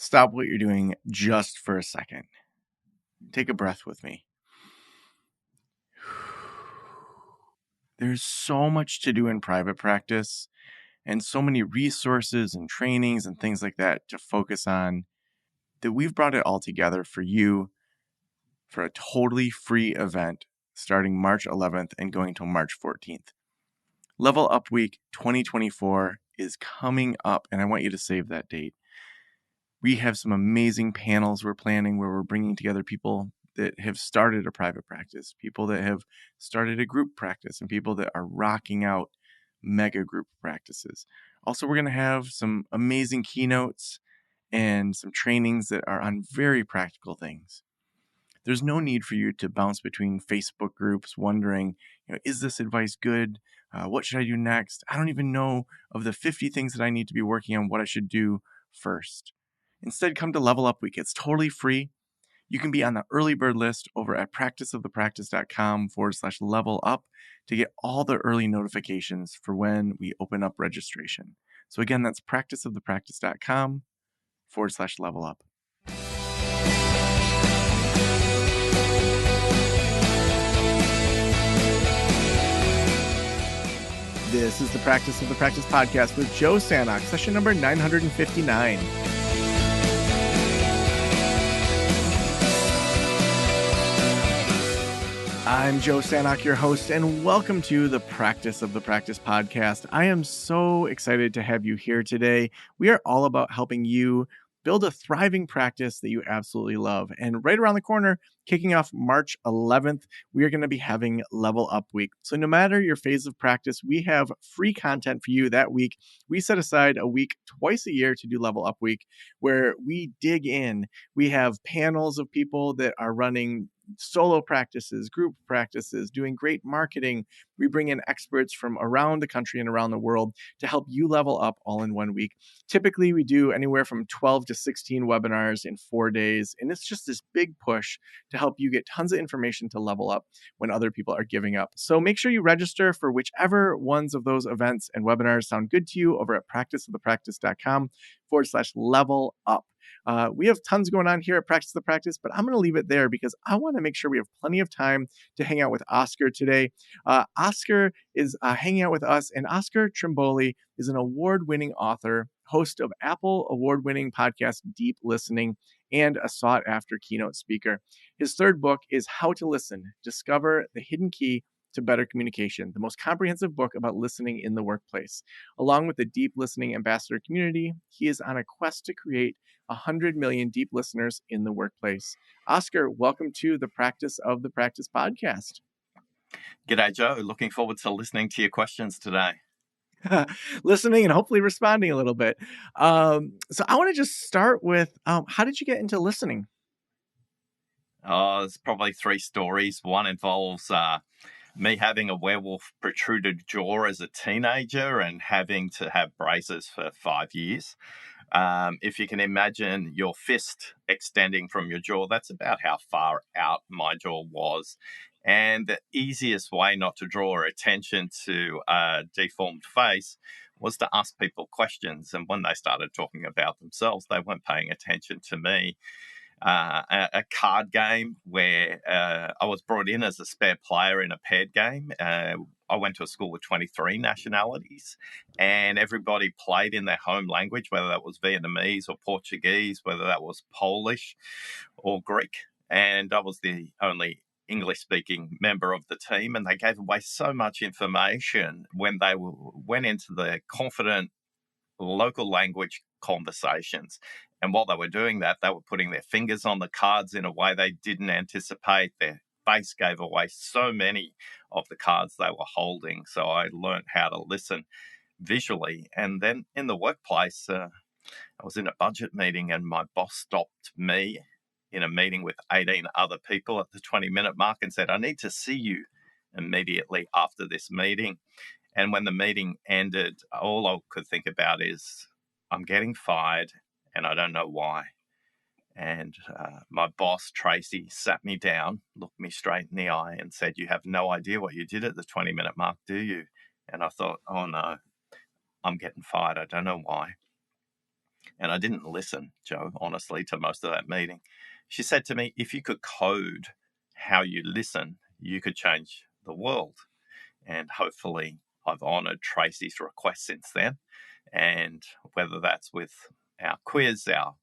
Stop what you're doing just for a second. Take a breath with me. There's so much to do in private practice and so many resources and trainings and things like that to focus on that we've brought it all together for you for a totally free event starting March 11th and going till March 14th. Level Up Week 2024 is coming up, and I want you to save that date. We have some amazing panels we're planning where we're bringing together people that have started a private practice, people that have started a group practice, and people that are rocking out mega group practices. Also, we're going to have some amazing keynotes and some trainings that are on very practical things. There's no need for you to bounce between Facebook groups wondering, is this advice good? What should I do next? I don't even know of the 50 things that I need to be working on what I should do first. Instead, come to Level Up Week. It's totally free. You can be on the early bird list over at practiceofthepractice.com/level up to get all the early notifications for when we open up registration. So again, that's practiceofthepractice.com/level up. This is the Practice of the Practice podcast with Joe Sanok, session number 959. I'm Joe Sanok, your host, and welcome to the Practice of the Practice podcast. I am so excited to have you here today. We are all about helping you build a thriving practice that you absolutely love. And right around the corner, kicking off March 11th, we are going to be having Level Up Week. So no matter your phase of practice, we have free content for you that week. We set aside a week twice a year to do Level Up Week, where we dig in. We have panels of people that are running solo practices, group practices, doing great marketing. We bring in experts from around the country and around the world to help you level up all in 1 week. Typically, we do anywhere from 12 to 16 webinars in 4 days. And it's just this big push to help you get tons of information to level up when other people are giving up. So make sure you register for whichever ones of those events and webinars sound good to you over at practiceofthepractice.com/level up. We have tons going on here at Practice the Practice, but I'm going to leave it there because I want to make sure we have plenty of time to hang out with Oscar today. Oscar is hanging out with us, and Oscar Trimboli is an award-winning author, host of Apple award-winning podcast Deep Listening, and a sought-after keynote speaker. His third book is How to Listen: Discover the Hidden Key to Better Communication, the most comprehensive book about listening in the workplace. Along with the Deep Listening Ambassador community, he is on a quest to create 100 million deep listeners in the workplace. Oscar, welcome to the Practice of the Practice podcast. G'day, Joe. Looking forward to listening to your questions today. Listening and hopefully responding a little bit. So I want to just start with, how did you get into listening? There's probably 3 stories. One involves me having a werewolf protruded jaw as a teenager and having to have braces for 5 years. If you can imagine your fist extending from your jaw, that's about how far out my jaw was. And the easiest way not to draw attention to a deformed face was to ask people questions. And when they started talking about themselves, they weren't paying attention to me. A card game where I was brought in as a spare player in a paired game. I went to a school with 23 nationalities, and everybody played in their home language, whether that was Vietnamese or Portuguese, whether that was Polish or Greek. And I was the only English-speaking member of the team, and they gave away so much information when they went into the confident local language conversations. And while they were doing that, they were putting their fingers on the cards in a way they didn't anticipate. Their face gave away so many of the cards they were holding. So I learned how to listen visually. And then in the workplace, I was in a budget meeting and my boss stopped me in a meeting with 18 other people at the 20-minute mark and said, "I need to see you immediately after this meeting." And when the meeting ended, all I could think about is, I'm getting fired and I don't know why. And my boss, Tracy, sat me down, looked me straight in the eye and said, "You have no idea what you did at the 20-minute mark, do you?" And I thought, oh no, I'm getting fired. I don't know why. And I didn't listen, Joe, honestly, to most of that meeting. She said to me, if you could code how you listen, you could change the world. And hopefully, I've honoured Tracy's request since then. And whether that's with our quiz, our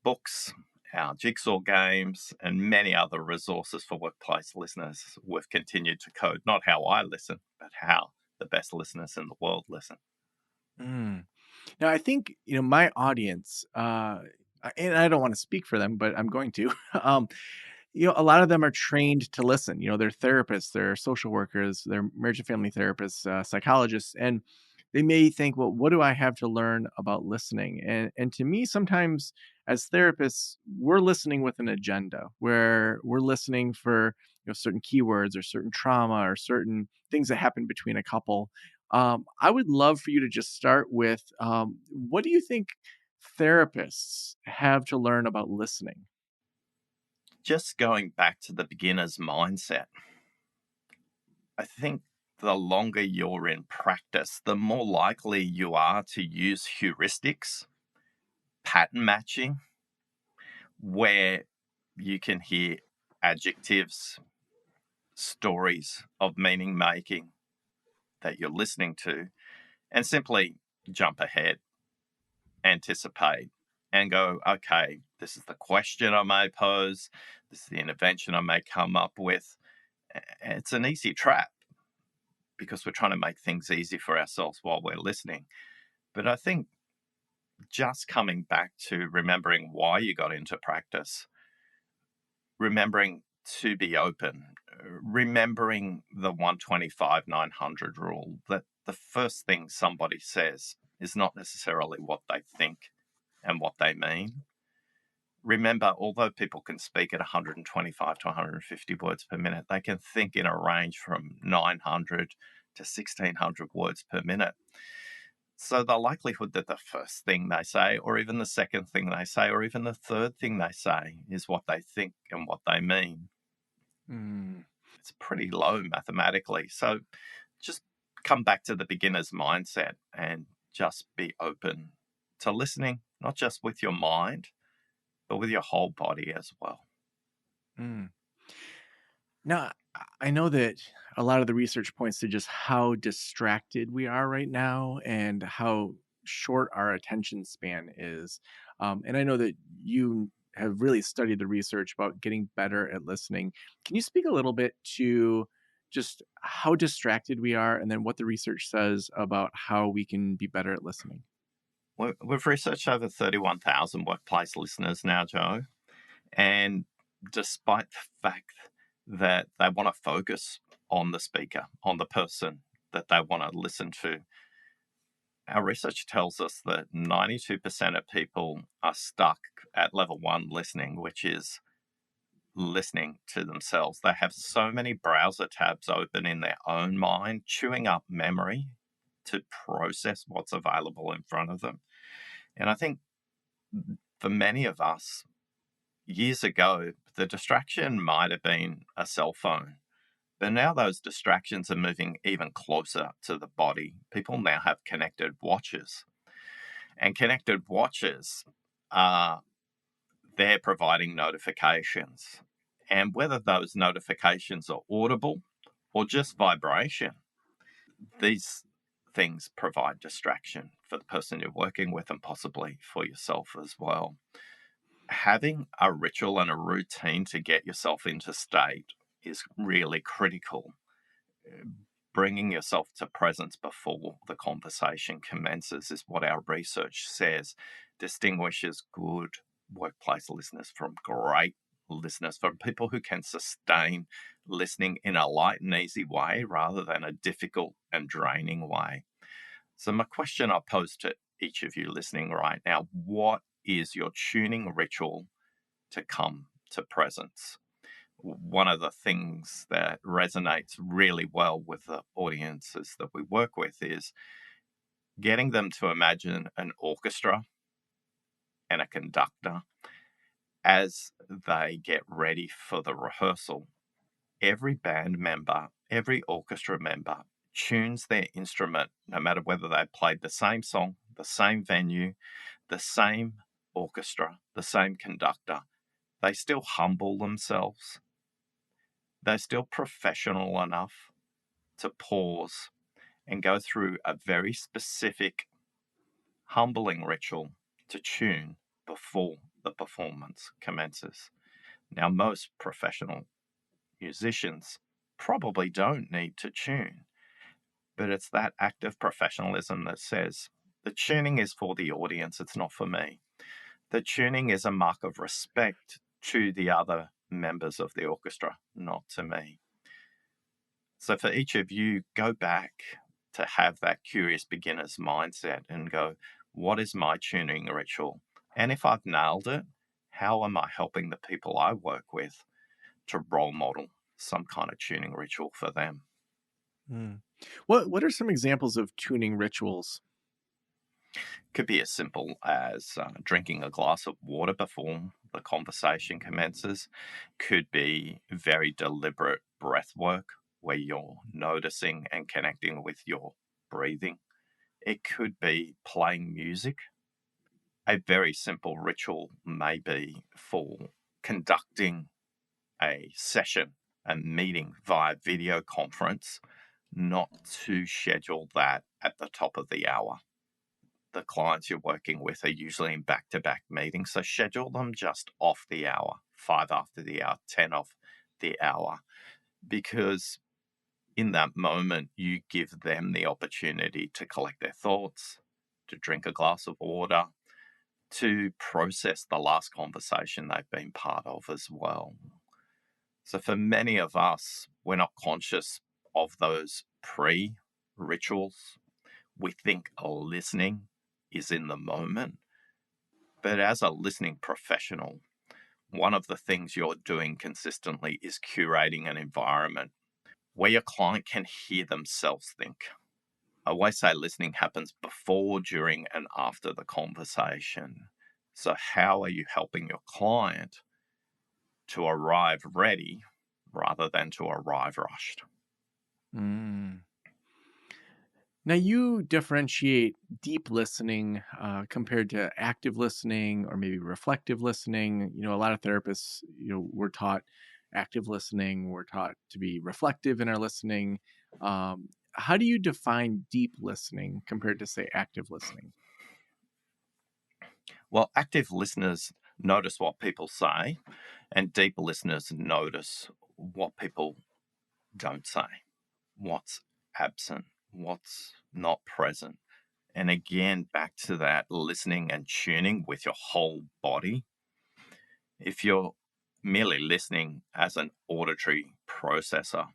books, our jigsaw games, and many other resources for workplace listeners, we've continued to code not how I listen, but how the best listeners in the world listen. Mm. Now, I think, my audience, and I don't want to speak for them, but I'm going to. um, a lot of them are trained to listen. They're therapists, they're social workers, they're marriage and family therapists, psychologists, and they may think, well, what do I have to learn about listening? And to me, sometimes as therapists, we're listening with an agenda where we're listening for certain keywords or certain trauma or certain things that happen between a couple. I would love for you to just start with what do you think therapists have to learn about listening? Just going back to the beginner's mindset, I think the longer you're in practice, the more likely you are to use heuristics, pattern matching, where you can hear adjectives, stories of meaning making that you're listening to, and simply jump ahead, anticipate, and go, okay, this is the question I may pose, this is the intervention I may come up with. It's an easy trap because we're trying to make things easy for ourselves while we're listening. But I think just coming back to remembering why you got into practice, remembering to be open, remembering the 125/900 rule, that the first thing somebody says is not necessarily what they think and what they mean. Remember, although people can speak at 125 to 150 words per minute, they can think in a range from 900 to 1600 words per minute. So the likelihood that the first thing they say, or even the second thing they say, or even the third thing they say is what they think and what they mean, Mm. it's pretty low mathematically. So just come back to the beginner's mindset and just be open to listening, not just with your mind, but with your whole body as well. Mm. Now, I know that a lot of the research points to just how distracted we are right now and how short our attention span is. And I know that you have really studied the research about getting better at listening. Can you speak a little bit to just how distracted we are and then what the research says about how we can be better at listening? We've researched over 31,000 workplace listeners now, Joe. And despite the fact that they want to focus on the speaker, on the person that they want to listen to, our research tells us that 92% of people are stuck at level one listening, which is listening to themselves. They have so many browser tabs open in their own mind, chewing up memory to process what's available in front of them. And I think for many of us, years ago, the distraction might have been a cell phone. But now those distractions are moving even closer to the body. People now have connected watches. And connected watches are they're providing notifications. And whether those notifications are audible or just vibration, these things provide distraction for the person you're working with and possibly for yourself as well. Having a ritual and a routine to get yourself into state is really critical. Bringing yourself to presence before the conversation commences is what our research says distinguishes good workplace listeners from great listeners, from people who can sustain listening in a light and easy way rather than a difficult and draining way. So, my question I pose to each of you listening right now: what is your tuning ritual to come to presence? One of the things that resonates really well with the audiences that we work with is getting them to imagine an orchestra and a conductor as they get ready for the rehearsal. Every band member, every orchestra member tunes their instrument, no matter whether they played the same song, the same venue, the same orchestra, the same conductor, they still humble themselves. They're still professional enough to pause and go through a very specific, humbling ritual to tune before the performance commences. Now, most professional musicians probably don't need to tune, but it's that act of professionalism that says the tuning is for the audience, it's not for me. The tuning is a mark of respect to the other members of the orchestra, not to me. So for each of you, go back to have that curious beginner's mindset and go, what is my tuning ritual? And if I've nailed it, how am I helping the people I work with to role model some kind of tuning ritual for them? Mm. What are some examples of tuning rituals? Could be as simple as drinking a glass of water before the conversation commences. Could be very deliberate breath work where you're noticing and connecting with your breathing. It could be playing music. A very simple ritual may be for conducting a session, a meeting via video conference, not to schedule that at the top of the hour. The clients you're working with are usually in back to back meetings, so schedule them just off the hour, 5 after the hour, 10 off the hour, because in that moment, you give them the opportunity to collect their thoughts, to drink a glass of water, to process the last conversation they've been part of as well. So, for many of us, we're not conscious of those pre rituals. We think listening is in the moment. But as a listening professional, one of the things you're doing consistently is curating an environment where your client can hear themselves think. I always say listening happens before, during, and after the conversation. So, how are you helping your client to arrive ready rather than to arrive rushed? Mm. Now, you differentiate deep listening compared to active listening or maybe reflective listening. A lot of therapists, we're taught active listening, we're taught to be reflective in our listening. How do you define deep listening compared to, say, active listening? Well, active listeners notice what people say, and deep listeners notice what people don't say, what's absent, what's not present. And again, back to that listening and tuning with your whole body. If you're merely listening as an auditory processor,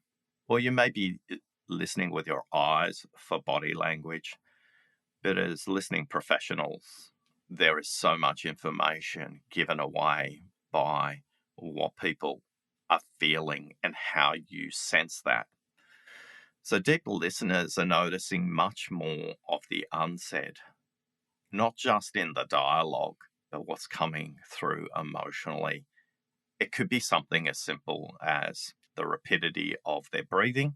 or you may be listening with your eyes for body language, but as listening professionals, there is so much information given away by what people are feeling and how you sense that. So, deep listeners are noticing much more of the unsaid, not just in the dialogue, but what's coming through emotionally. It could be something as simple as the rapidity of their breathing,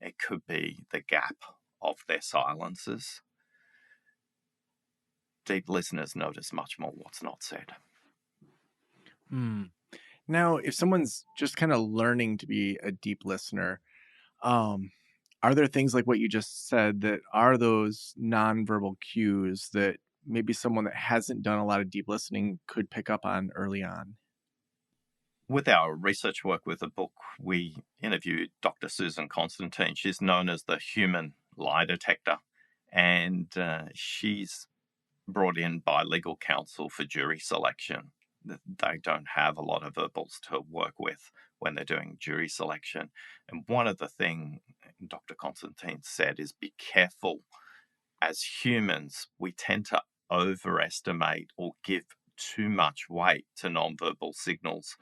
it could be the gap of their silences. Deep listeners notice much more what's not said. Hmm. Now, if someone's just kind of learning to be a deep listener, um, are there things like what you just said that are those nonverbal cues that maybe someone that hasn't done a lot of deep listening could pick up on early on? With our research work with the book, we interviewed Dr. Susan Constantine. She's known as the human lie detector, and she's brought in by legal counsel for jury selection. They don't have a lot of verbals to work with when they're doing jury selection. And one of the things Dr. Constantine said is be careful. As humans, we tend to overestimate or give too much weight to nonverbal signals,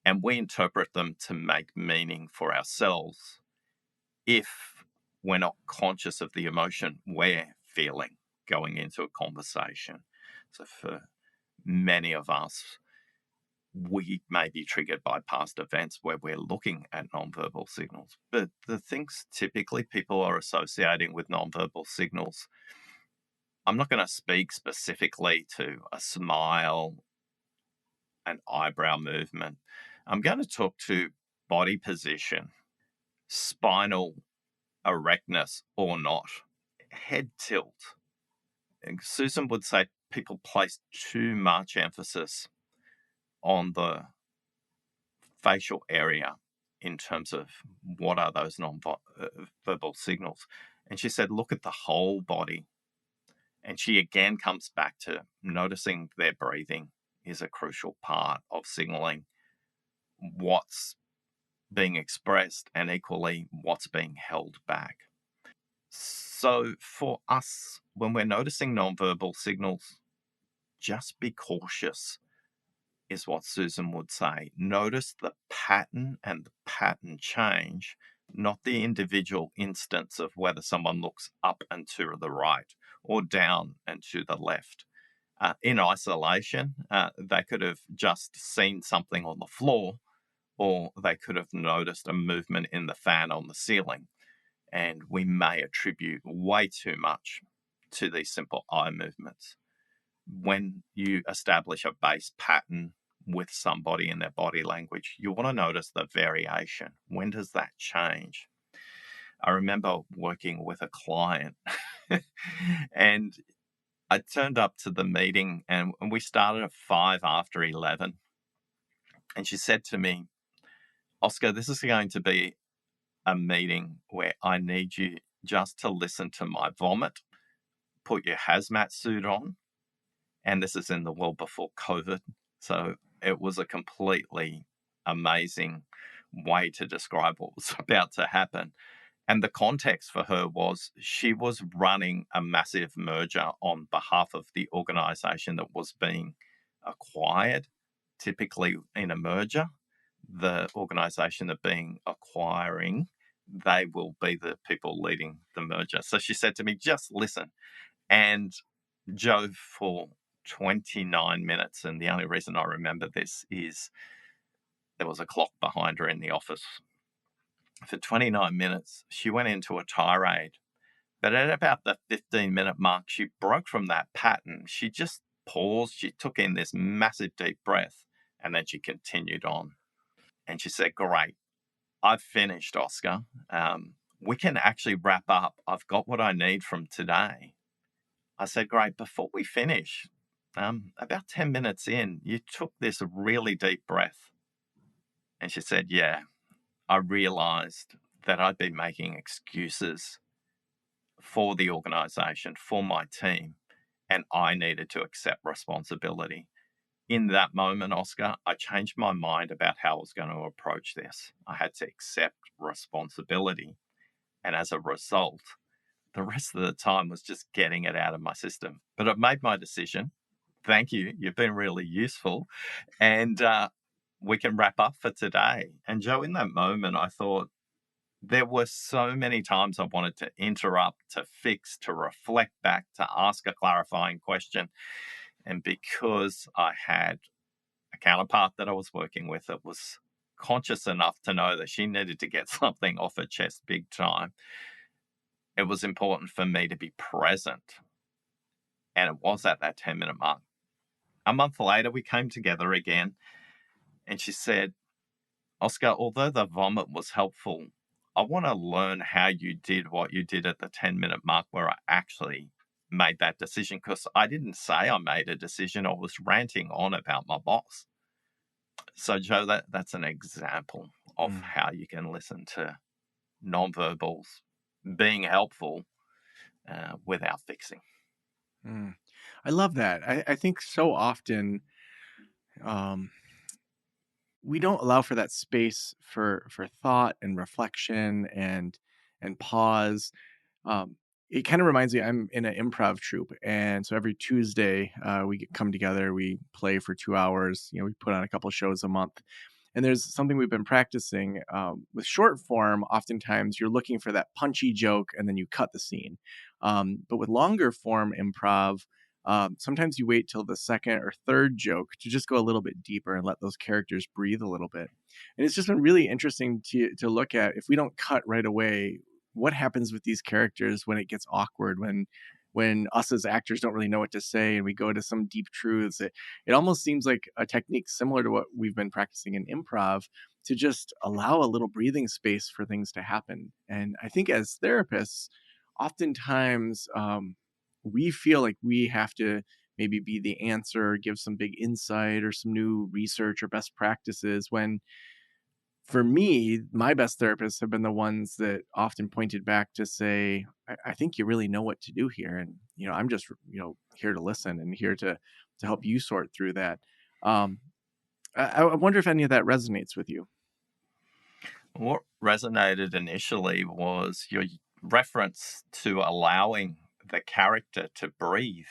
and we interpret them to make meaning for ourselves if we're not conscious of the emotion we're feeling going into a conversation. So, for many of us, we may be triggered by past events where we're looking at nonverbal signals. But the things typically people are associating with nonverbal signals I'm not going to speak specifically to a smile, an eyebrow movement. I'm going to talk to body position, spinal erectness or not, head tilt. And Susan would say people place too much emphasis on the facial area in terms of what are those non-verbal signals. And she said, look at the whole body. And she again comes back to noticing their breathing is a crucial part of signaling what's being expressed and equally what's being held back. So for us, when we're noticing nonverbal signals, just be cautious, is what Susan would say. Notice the pattern and the pattern change, not the individual instance of whether someone looks up and to the right or down and to the left. In isolation, they could have just seen something on the floor, or they could have noticed a movement in the fan on the ceiling. And we may attribute way too much to these simple eye movements. When you establish a base pattern with somebody in their body language, you want to notice the variation. When does that change? I remember working with a client and I turned up to the meeting and we started at 5 after 11. And she said to me, Oscar, this is going to be a meeting where I need you just to listen to my vomit, put your hazmat suit on. And this is in the world before COVID. So it was a completely amazing way to describe what was about to happen. And the context for her was she was running a massive merger on behalf of the organization that was being acquired. Typically, in a merger, the organization that being acquiring, they will be the people leading the merger. So she said to me, just listen. And Joe, for 29 minutes, and the only reason I remember this is there was a clock behind her in the office. For 29 minutes, she went into a tirade. But at about the 15-minute mark, she broke from that pattern. She just paused, she took in this massive deep breath, and then she continued on. And she said, great, I've finished, Oscar. We can actually wrap up. I've got what I need from today. I said, great, before we finish, about 10 minutes in, you took this really deep breath. And she said, yeah, I realized that I'd been making excuses for the organization, for my team, and I needed to accept responsibility. In that moment, Oscar, I changed my mind about how I was going to approach this. I had to accept responsibility. And as a result, the rest of the time was just getting it out of my system. But I've made my decision. Thank you. You've been really useful. And we can wrap up for today. And Joe, in that moment, I thought there were so many times I wanted to interrupt, to fix, to reflect back, to ask a clarifying question. And because I had a counterpart that I was working with that was conscious enough to know that she needed to get something off her chest big time, it was important for me to be present. And it was at that 10-minute mark. A month later, we came together again, and she said, Oscar, although the vomit was helpful, I want to learn how you did what you did at the 10-minute mark where I actually made that decision, because I didn't say I made a decision. I was ranting on about my boss. So, Joe, that's an example of how you can listen to nonverbals being helpful without fixing. I love that. I think so often um, we don't allow for that space for thought and reflection and pause. Um, it kind of reminds me, I'm in an improv troupe, and so every Tuesday come together, we play for 2 hours. We put on a couple shows a month, and there's something we've been practicing with short form. Oftentimes, you're looking for that punchy joke, and then you cut the scene. But with longer form improv, sometimes you wait till the second or third joke to just go a little bit deeper and let those characters breathe a little bit. And it's just been really interesting to look at. If we don't cut right away, what happens with these characters when it gets awkward, when when us as actors don't really know what to say and we go to some deep truths. It almost seems like a technique similar to what we've been practicing in improv, to just allow a little breathing space for things to happen. And I think as therapists, oftentimes we feel like we have to maybe be the answer, give some big insight or some new research or best practices, when for me, my best therapists have been the ones that often pointed back to say, I think you really know what to do here. And, I'm just, here to listen and here to help you sort through that. Um, I wonder if any of that resonates with you. What resonated initially was your reference to allowing the character to breathe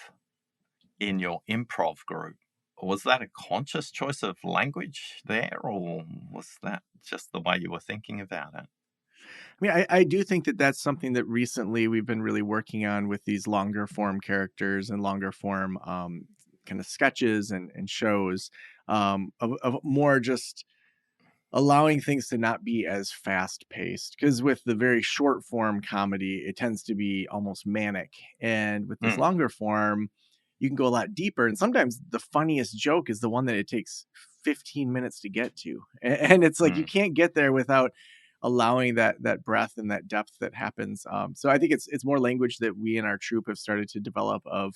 in your improv group. Was that a conscious choice of language there, or was that just the way you were thinking about it? I mean, I do think that that's something that recently we've been really working on with these longer form characters and longer form kind of sketches and shows, of more just allowing things to not be as fast paced, because with the very short form comedy it tends to be almost manic, and with this Mm, longer form you can go a lot deeper, and sometimes the funniest joke is the one that it takes 15 minutes to get to. And it's like you mm. can't get there without allowing that breath and that depth that happens. So I think it's more language that we in our troupe have started to develop of,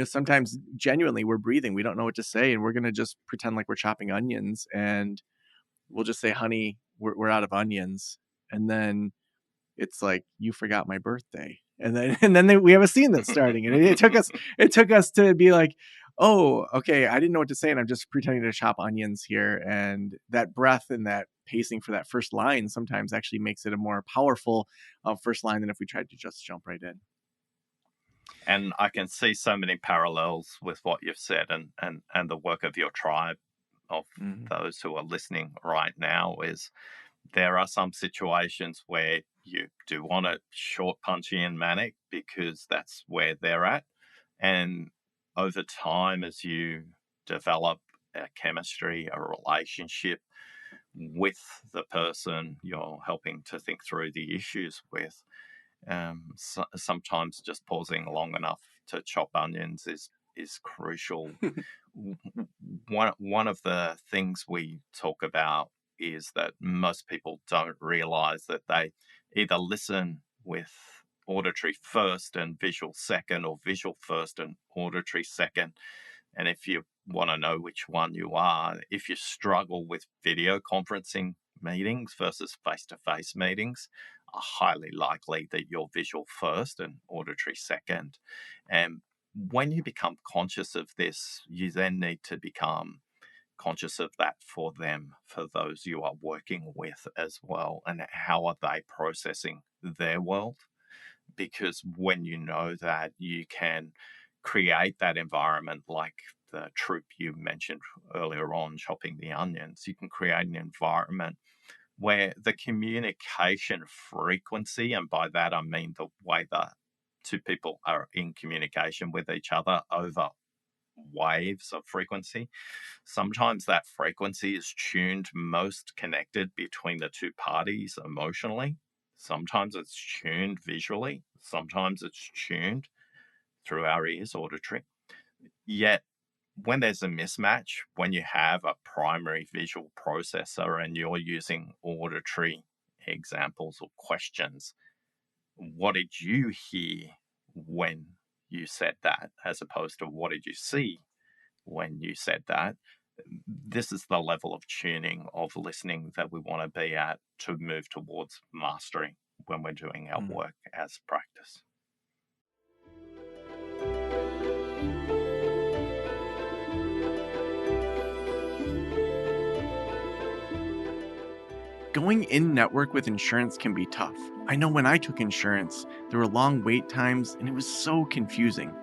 sometimes genuinely we're breathing, we don't know what to say, and we're going to just pretend like we're chopping onions, and we'll just say, honey, we're out of onions. And then it's like, you forgot my birthday. And then, we have a scene that's starting. And it took us to be like, oh, okay, I didn't know what to say. And I'm just pretending to chop onions here. And that breath and that pacing for that first line sometimes actually makes it a more powerful first line than if we tried to just jump right in. And I can see so many parallels with what you've said and the work of your tribe, of Mm-hmm. those who are listening right now. Is there are some situations where you do want it short, punchy, and manic because that's where they're at. And over time, as you develop a chemistry, a relationship with the person you're helping to think through the issues with, sometimes just pausing long enough to chop onions is crucial. One of the things we talk about is that most people don't realize that they either listen with auditory first and visual second, or visual first and auditory second. And if you want to know which one you are, if you struggle with video conferencing meetings versus face to face meetings, are highly likely that you're visual first and auditory second. And when you become conscious of this, you then need to become conscious of that for them, for those you are working with as well, and how are they processing their world. Because when you know that, you can create that environment, like the troop you mentioned earlier on, chopping the onions. You can create an environment where the communication frequency, and by that I mean the way the two people are in communication with each other over waves of frequency. Sometimes that frequency is tuned most connected between the two parties emotionally. Sometimes it's tuned visually. Sometimes it's tuned through our ears, auditory. Yet, when there's a mismatch, when you have a primary visual processor and you're using auditory examples or questions, what did you hear when you said that, as opposed to what did you see when you said that? This is the level of tuning, of listening, that we want to be at to move towards mastery when we're doing our Mm. work as practice. Going in network with insurance can be tough. I know when I took insurance, there were long wait times and it was so confusing.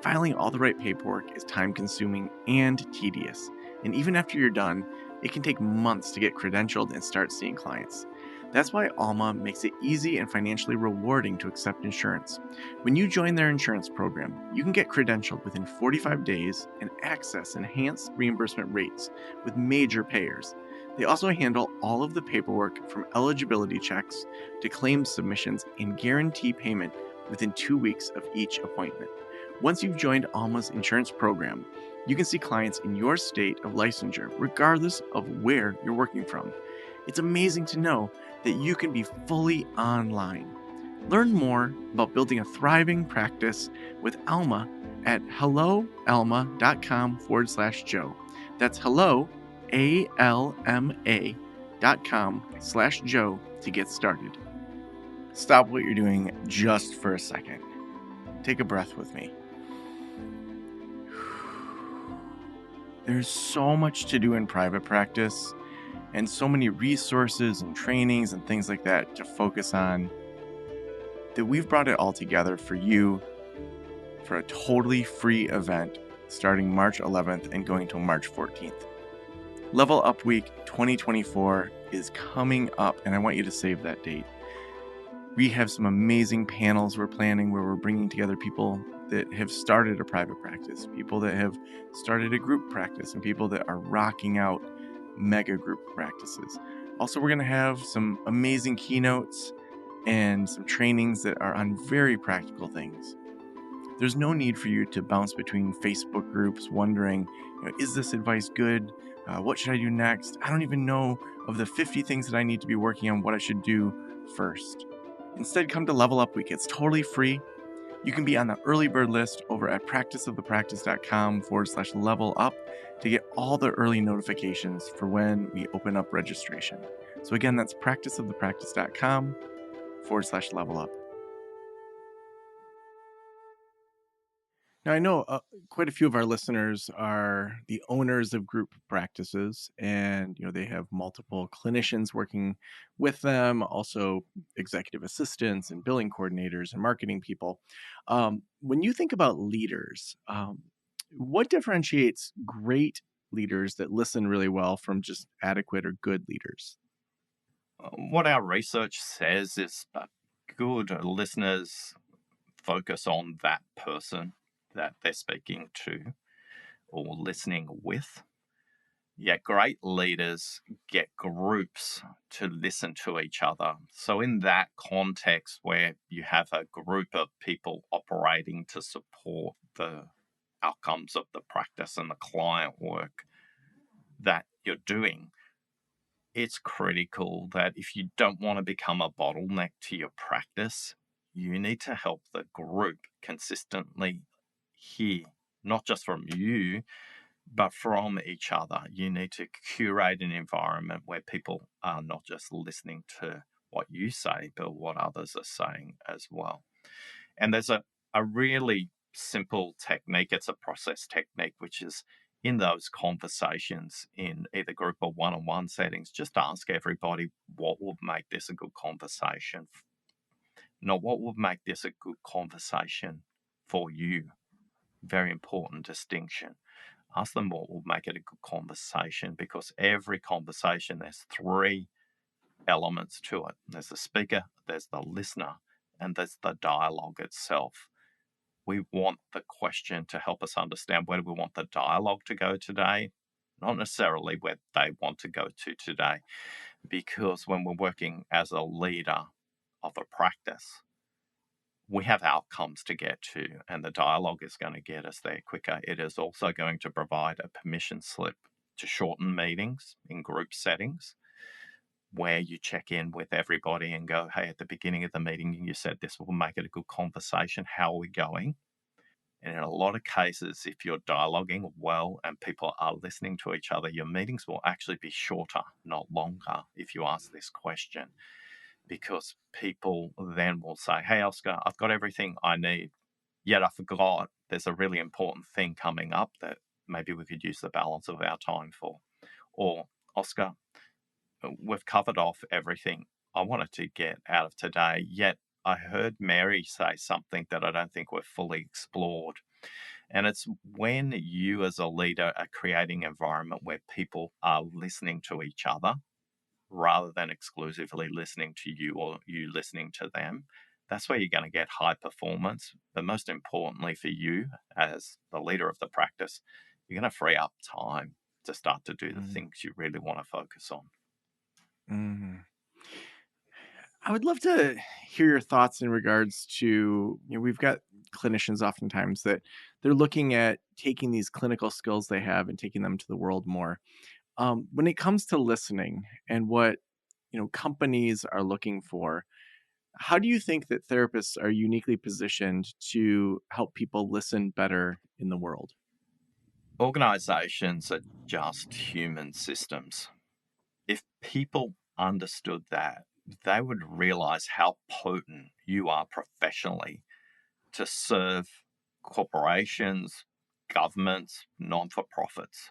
Filing all the right paperwork is time consuming and tedious. And even after you're done, it can take months to get credentialed and start seeing clients. That's why Alma makes it easy and financially rewarding to accept insurance. When you join their insurance program, you can get credentialed within 45 days and access enhanced reimbursement rates with major payers. They also handle all of the paperwork from eligibility checks to claims submissions and guarantee payment within 2 weeks of each appointment. Once you've joined Alma's insurance program, you can see clients in your state of licensure, regardless of where you're working from. It's amazing to know that you can be fully online. Learn more about building a thriving practice with Alma at helloalma.com/Joe. That's hello, ALMA.com/Joe to get started. Stop what you're doing just for a second. Take a breath with me. There's so much to do in private practice and so many resources and trainings and things like that to focus on that we've brought it all together for you for a totally free event starting March 11th and going till March 14th. Level Up Week 2024 is coming up, and I want you to save that date. We have some amazing panels we're planning where we're bringing together people that have started a private practice, people that have started a group practice, and people that are rocking out mega group practices. Also, we're going to have some amazing keynotes and some trainings that are on very practical things. There's no need for you to bounce between Facebook groups wondering, is this advice good? What should I do next? I don't even know of the 50 things that I need to be working on what I should do first. Instead, come to Level Up Week. It's totally free. You can be on the early bird list over at practiceofthepractice.com/level up to get all the early notifications for when we open up registration. So again, that's practiceofthepractice.com/level up. Now, I know quite a few of our listeners are the owners of group practices, and they have multiple clinicians working with them, also executive assistants and billing coordinators and marketing people. When you think about leaders, what differentiates great leaders that listen really well from just adequate or good leaders? What our research says is that good listeners focus on that person that they're speaking to or listening with. Yet great leaders get groups to listen to each other. So, in that context, where you have a group of people operating to support the outcomes of the practice and the client work that you're doing, it's critical that if you don't want to become a bottleneck to your practice, you need to help the group consistently hear, not just from you, but from each other. You need to curate an environment where people are not just listening to what you say, but what others are saying as well. And there's a really simple technique, it's a process technique, which is in those conversations in either group or one-on-one settings, just ask everybody what would make this a good conversation. Not what would make this a good conversation for you. Very important distinction. Ask them what will make it a good conversation, because every conversation, there's three elements to it. There's the speaker, there's the listener, and there's the dialogue itself. We want the question to help us understand where do we want the dialogue to go today, not necessarily where they want to go to today. Because when we're working as a leader of a practice, we have outcomes to get to, and the dialogue is going to get us there quicker. It is also going to provide a permission slip to shorten meetings in group settings, where you check in with everybody and go, hey, at the beginning of the meeting, you said this will make it a good conversation. How are we going? And in a lot of cases, if you're dialoguing well and people are listening to each other, your meetings will actually be shorter, not longer, if you ask this question. Because people then will say, hey, Oscar, I've got everything I need, yet I forgot there's a really important thing coming up that maybe we could use the balance of our time for. Or, Oscar, we've covered off everything I wanted to get out of today, yet I heard Mary say something that I don't think we've fully explored. And it's when you as a leader are creating an environment where people are listening to each other rather than exclusively listening to you or you listening to them. That's where you're going to get high performance. But most importantly for you as the leader of the practice, you're going to free up time to start to do the things you really want to focus on. Mm. I would love to hear your thoughts in regards to, we've got clinicians oftentimes that they're looking at taking these clinical skills they have and taking them to the world more. When it comes to listening and what, companies are looking for, how do you think that therapists are uniquely positioned to help people listen better in the world? Organizations are just human systems. If people understood that, they would realize how potent you are professionally to serve corporations, governments, non for profits.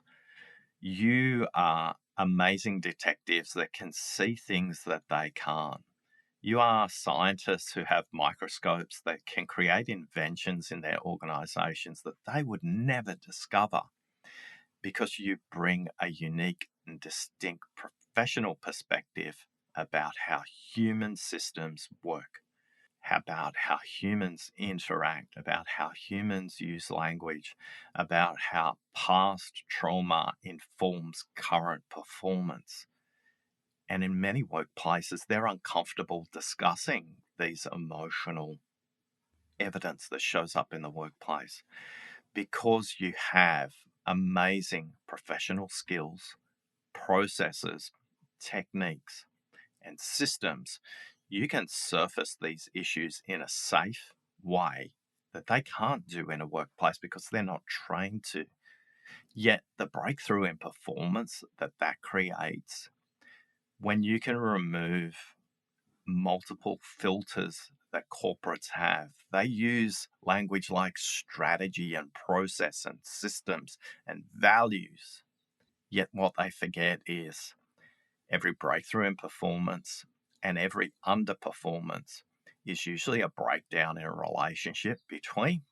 You are amazing detectives that can see things that they can't. You are scientists who have microscopes that can create inventions in their organizations that they would never discover because you bring a unique and distinct professional perspective about how human systems work, about how humans interact, about how humans use language, about how past trauma informs current performance. And in many workplaces, they're uncomfortable discussing these emotional evidence that shows up in the workplace because you have amazing professional skills, processes, techniques, and systems. You can surface these issues in a safe way that they can't do in a workplace because they're not trained to. Yet, the breakthrough in performance that creates when you can remove multiple filters that corporates have. They use language like strategy and process and systems and values. Yet what they forget is every breakthrough in performance and every underperformance is usually a breakdown in a relationship between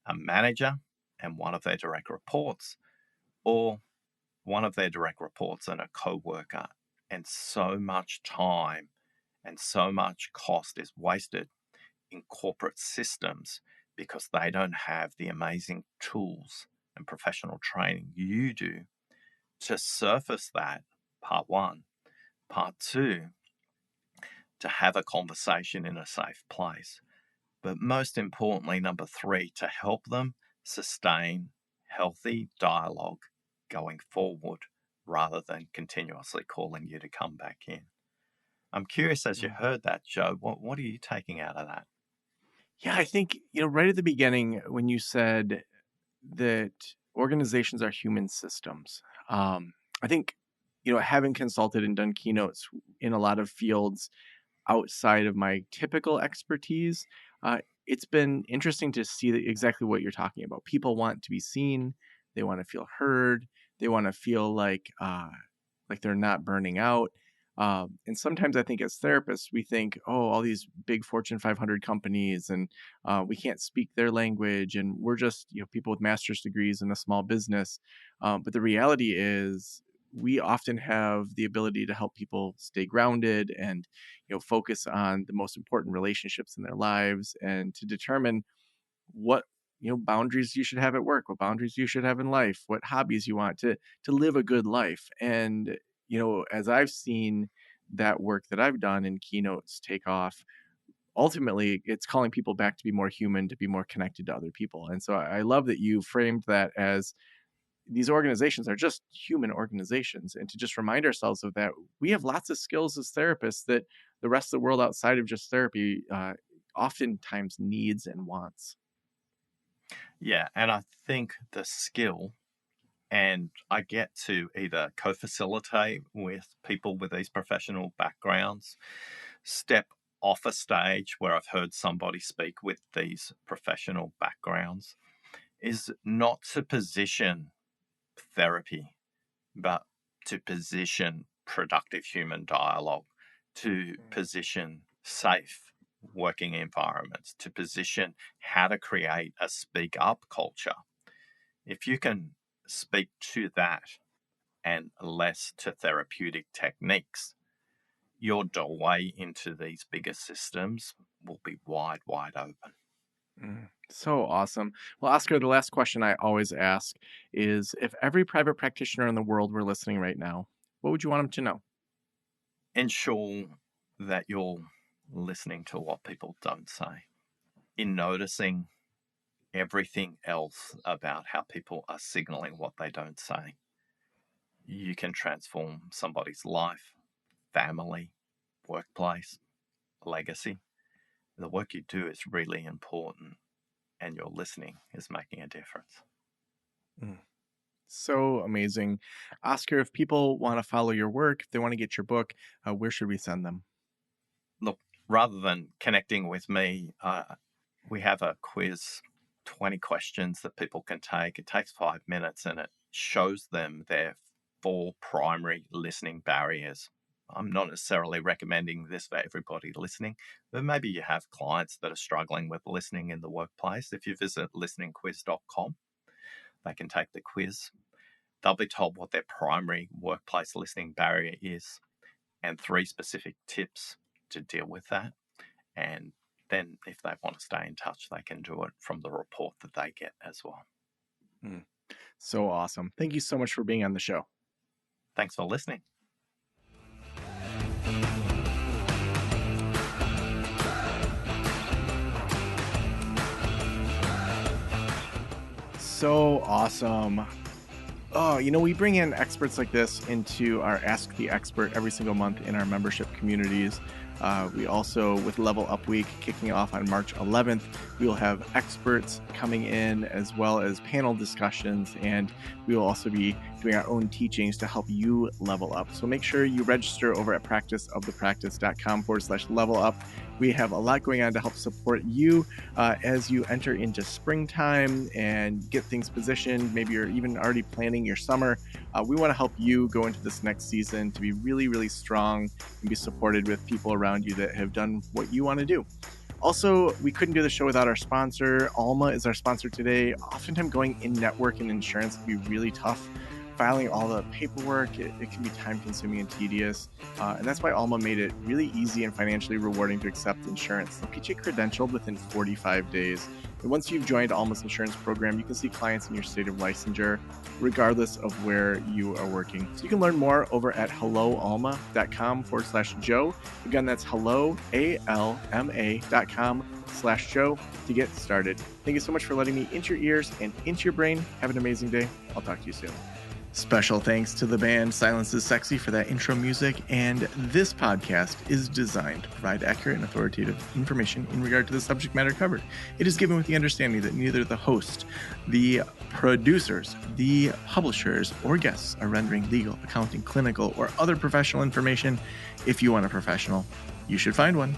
a manager and one of their direct reports, or one of their direct reports and a co worker. And so much time and so much cost is wasted in corporate systems because they don't have the amazing tools and professional training you do to surface that. Part one. Part two, to have a conversation in a safe place. But most importantly, number three, to help them sustain healthy dialogue going forward rather than continuously calling you to come back in. I'm curious, as you Mm. heard that, Joe, what are you taking out of that? Yeah, I think, right at the beginning when you said that organizations are human systems, I think, having consulted and done keynotes in a lot of fields outside of my typical expertise, it's been interesting to see exactly what you're talking about. People want to be seen, they want to feel heard, they want to feel like they're not burning out. And sometimes I think as therapists, we think, oh, all these big Fortune 500 companies, and we can't speak their language, and we're just people with master's degrees in a small business. But the reality is, we often have the ability to help people stay grounded and focus on the most important relationships in their lives, and to determine what boundaries you should have at work, what boundaries you should have in life, what hobbies you want to live a good life. And as I've seen that work that I've done in keynotes take off, ultimately it's calling people back to be more human, to be more connected to other people. And so I love that you framed that as these organizations are just human organizations, and to just remind ourselves of that. We have lots of skills as therapists that the rest of the world outside of just therapy oftentimes needs and wants. Yeah, and I think the skill, and I get to either co facilitate with people with these professional backgrounds, step off a stage where I've heard somebody speak with these professional backgrounds, is not to position therapy, but to position productive human dialogue, to position safe working environments, to position how to create a speak up culture. If you can speak to that and less to therapeutic techniques, your doorway into these bigger systems will be wide, wide open. So awesome. Well, Oscar, the last question I always ask is, if every private practitioner in the world were listening right now, what would you want them to know? Ensure that you're listening to what people don't say, in noticing everything else about how people are signaling what they don't say, you can transform somebody's life, family, workplace, legacy. The work you do is really important, and your listening is making a difference. Mm. So amazing. Oscar, if people want to follow your work, if they want to get your book, where should we send them? Look, rather than connecting with me, we have a quiz, 20 questions that people can take. It takes 5 minutes and it shows them their 4 primary listening barriers. I'm not necessarily recommending this for everybody listening, but maybe you have clients that are struggling with listening in the workplace. If you visit listeningquiz.com, they can take the quiz. They'll be told what their primary workplace listening barrier is and 3 specific tips to deal with that. And then if they want to stay in touch, they can do it from the report that they get as well. So awesome. Thank you so much for being on the show. Thanks for listening. So awesome. Oh, we bring in experts like this into our Ask the Expert every single month in our membership communities. We also, with Level Up Week kicking off on March 11th, we will have experts coming in as well as panel discussions, and we will also be doing our own teachings to help you level up. So make sure you register over at practiceofthepractice.com/level up. We have a lot going on to help support you as you enter into springtime and get things positioned. Maybe you're even already planning your summer. We want to help you go into this next season to be really, really strong and be supported with people around you that have done what you want to do. Also, we couldn't do the show without our sponsor. Alma is our sponsor today. Oftentimes going in network and insurance can be really tough. Filing all the paperwork, it can be time consuming and tedious. And that's why Alma made it really easy and financially rewarding to accept insurance. They'll get you credentialed within 45 days. And once you've joined Alma's insurance program, you can see clients in your state of licensure, regardless of where you are working. So you can learn more over at helloalma.com/Joe. Again, that's helloalma.com/Joe to get started. Thank you so much for letting me into your ears and into your brain. Have an amazing day. I'll talk to you soon. Special thanks to the band Silence is Sexy for that intro music, and this podcast is designed to provide accurate and authoritative information in regard to the subject matter covered. It is given with the understanding that neither the host, the producers, the publishers, or guests are rendering legal, accounting, clinical, or other professional information. If you want a professional, you should find one.